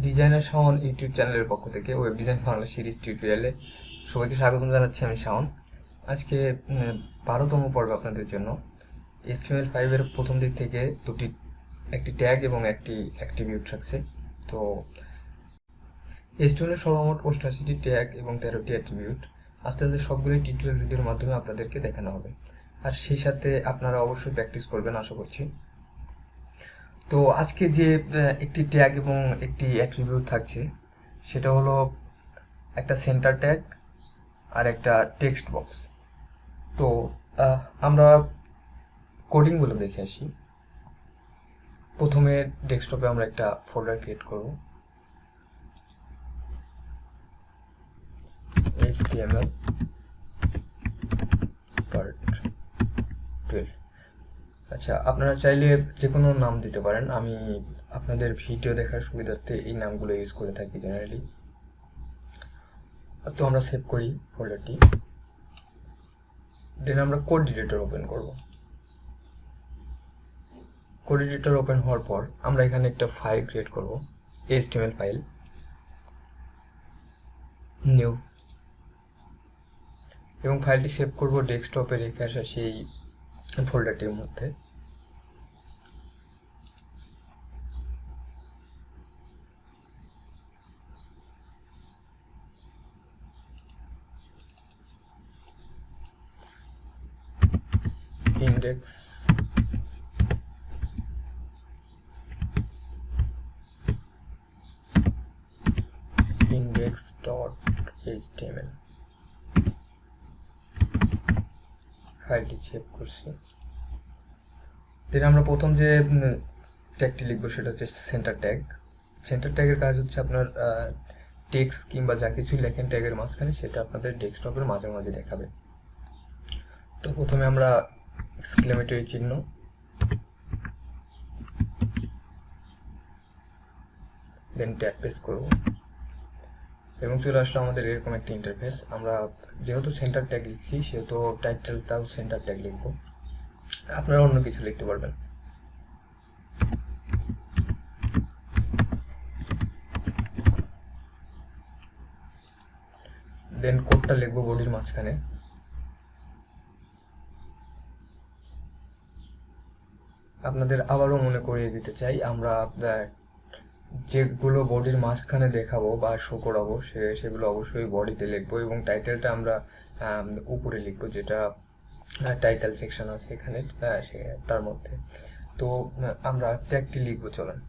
Designer Shaon YouTube চ্যানেলের পক্ষ থেকে ওয়েব ডিজাইন বাংলা সিরিজ টিউটোরিয়ালে সবাইকে স্বাগতম জানাচ্ছি। আমি শাওন। আজকে 12তম পর্ব আপনাদের জন্য। HTML5 এর প্রথম দিক থেকে একটি ট্যাগ এবং একটি অ্যাট্রিবিউট থাকছে। তো HTML এর সর্বমোট 88টি ট্যাগ এবং 13টি অ্যাট্রিবিউট আস্তে আস্তে সবগুলোই টিউটোরিয়াল ভিডিওর মাধ্যমে আপনাদেরকে দেখানো হবে, আর সেই সাথে আপনারা অবশ্যই প্র্যাকটিস করবেন আশা করছি। তো আজকে যে একটি ট্যাগ এবং একটি অ্যাট্রিবিউট থাকছে সেটা হলো একটা সেন্টার ট্যাগ আর একটা টেক্সট বক্স। তো আমরা কোডিংগুলো দেখে আসি। প্রথমে ডেস্কটপে আমরা একটা ফোল্ডার ক্রিয়েট করব, HTML part 12। আচ্ছা, আপনারা চাইলে যে কোনো নাম দিতে পারেন। আমি আপনাদের ভিডিও দেখার সুবিধার্থে এই নামগুলো ইউজ করে থাকি জেনারেলি। তো আমরা সেভ করি ফোল্ডারটি, দেন আমরা কোড এডিটর ওপেন করব। কোড এডিটর ওপেন হওয়ার পর আমরা এখানে একটা ফাইল ক্রিয়েট করব, HTML ফাইল, নিউ, এবং ফাইলটি সেভ করব ডেস্কটপে রেখে আসা সেই ফোল্ডারটির মধ্যে। index.html ফাইলটি সেভ করছি। দেন আমরা প্রথম যে ট্যাগটি লিখবো সেটা হচ্ছে সেন্টার ট্যাগ। সেন্টার ট্যাগের কাজ হচ্ছে আপনার টেক্সট কিংবা যা কিছু লেখেন ট্যাগের মাঝখানে সেটা আপনাদের ডেস্কটপের মাঝামাঝি দেখাবে। তো প্রথমে আমরা এক্সক্লেমেটরি চিহ্ন, দেন ট্যাব পেস্ট করব এবং চলে আসলো আমাদের এরকম একটা ইন্টারফেস। আমরা যেহেতু সেন্টার ট্যাগ লিখছি সেহেতু টাইটেলটাও সেন্টার ট্যাগ লিখব, আপনারা অন্য কিছু লিখতে পারবেন। দেন কোডটা লিখবো বডির মাঝখানে। আপনাদের আবারও মনে করিয়ে দিতে চাই, আমরা যেগুলো বডির মাঝখানে দেখাবো বা শো করাবো সেগুলো অবশ্যই বডিতে লিখবো, এবং টাইটেলটা আমরা উপরে লিখবো, যেটা টাইটেল সেকশন আছে এখানে তার মধ্যে। তো আমরা ট্যাগটি লিখবো, চলেন।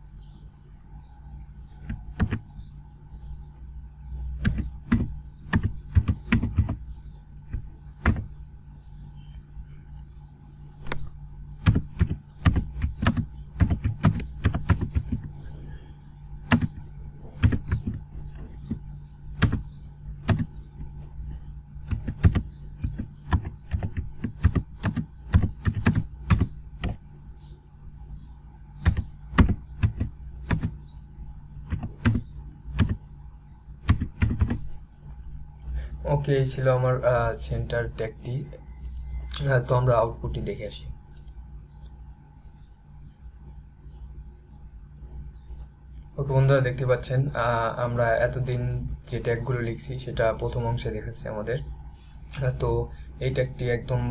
ওকে, এই ছিল আমার সেন্টার ট্যাগটি। তো আমরা আউটপুটটি দেখে আসি। ওকে বন্ধুরা, দেখতে পাচ্ছেন আমরা এতদিন যে ট্যাগগুলো লিখছি সেটা প্রথম অংশে দেখাচ্ছে আমাদের। তো এই ট্যাগটি একদম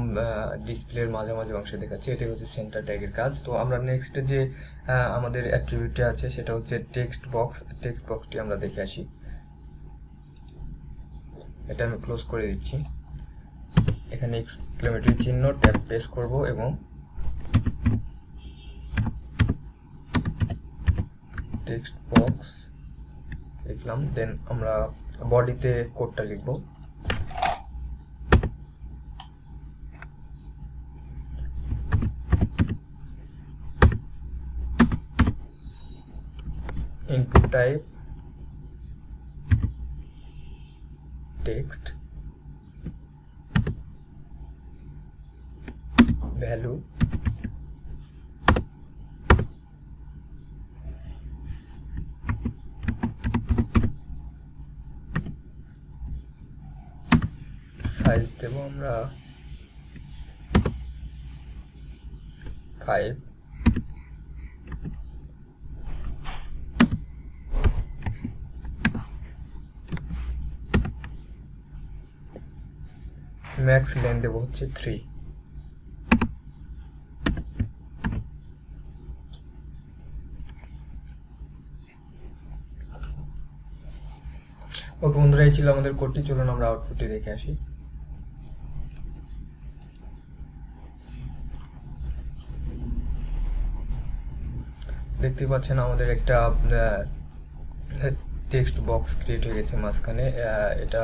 ডিসপ্লের মাঝামাঝি অংশে দেখাচ্ছে, এটাই হচ্ছে সেন্টার ট্যাগের কাজ। তো আমরা নেক্সটে যে আমাদের অ্যাট্রিবিউটটা আছে সেটা হচ্ছে টেক্সট বক্স। টেক্সট বক্সটি আমরা দেখে আসি। এটা আমি ক্লোজ করে দিচ্ছি। এখানে এক্সক্লেমেটরি চিহ্ন, ট্যাব পেস্ট করব এবং টেক্সট বক্স লিখলাম। দেন আমরা বডিতে কোডটা লিখব। Input type text, value size দেব আমরা 5। ম্যাক্স লেন দেবো হচ্ছে 3। ওকে বন্ধুরা, এই ছিল আমাদের কোডটি। চলুন আমরা আউটপুটটি দেখে আসি। দেখতে পাচ্ছেন আমাদের একটা টেক্সট বক্স ক্রিয়েট হয়ে গেছে মাঝখানে। এটা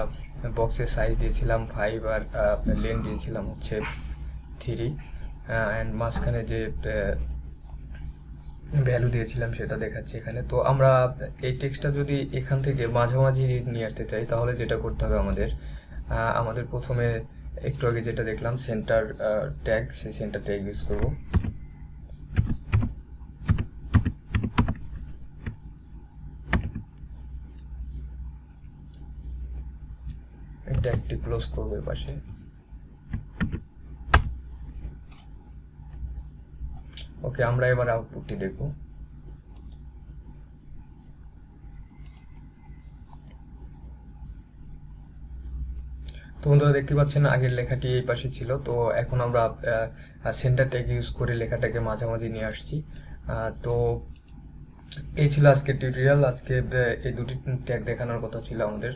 বক্সের সাইজ দিয়েছিলাম 5 আর লেন দিয়েছিলাম হচ্ছে 3, অ্যান্ড মাঝখানে যে ভ্যালু দিয়েছিলাম সেটা দেখাচ্ছে এখানে। তো আমরা এই টেক্সটটা যদি এখান থেকে মাঝামাঝি নিয়ে আসতে চাই, তাহলে যেটা করতে হবে আমাদের প্রথমে একটু আগে যেটা দেখলাম সেন্টার ট্যাগ, সেই সেন্টার ট্যাগ ইউজ করব। ট্যাগটি ক্লোজ করবো এর পাশে। ওকে, আমরা এবার আউটপুটটি দেখব। তো বন্ধুরা দেখতে পাচ্ছেন আগের লেখাটি এই পাশে ছিল, তো এখন আমরা সেন্টার ট্যাগ ইউজ করে লেখাটাকে মাঝামাঝি নিয়ে আসছি। তো এই ছিল আজকের টিউটোরিয়াল। আজকে এই দুটি ট্যাগ দেখানোর কথা ছিল আমাদের।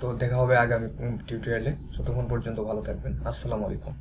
তো দেখা হবে আগামী টিউটোরিয়ালে। ততক্ষণ পর্যন্ত ভালো থাকবেন। আসসালামু আলাইকুম।